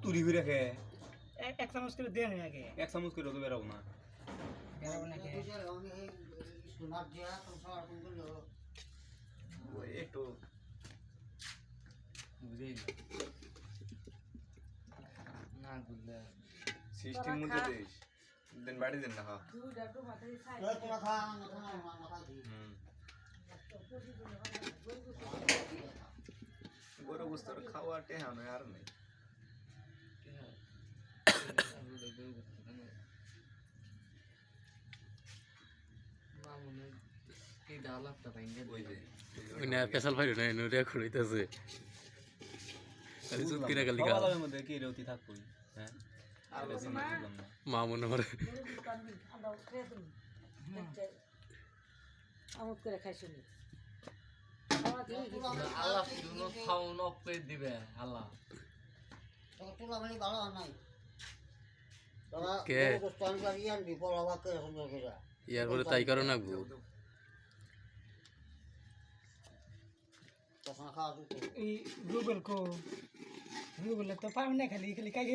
তুরি করে রাখে এক চামচ করে দেন আগে এক চামচ করে তো বেরাবো না বেরাবো নাকি ওই একটু বুঝেই না বুঝলে সিস্টেম মধ্যে দিস দেন বাড়ি দেন না গরু গোস্তর খাওয়া টেহা নয় আর নেই এই ডালাপটা ভেঙে ওই যে ওই না পেশাল ভাই না নুরে খুঁড়িতেছে আরে সুত কিনা গেল দিকা খাওয়ার মধ্যে কি রেউতি থাকবই হ্যাঁ আর বেশি না বুঝলাম না মা মনে করে আমত করে খাইছো নি আল্লাহ শুনো খাওন অপে দিবে আল্লাহ কে ইয়ার পরে তাই করো না গো এই রুবেল তো পাও না খালি খালি কাই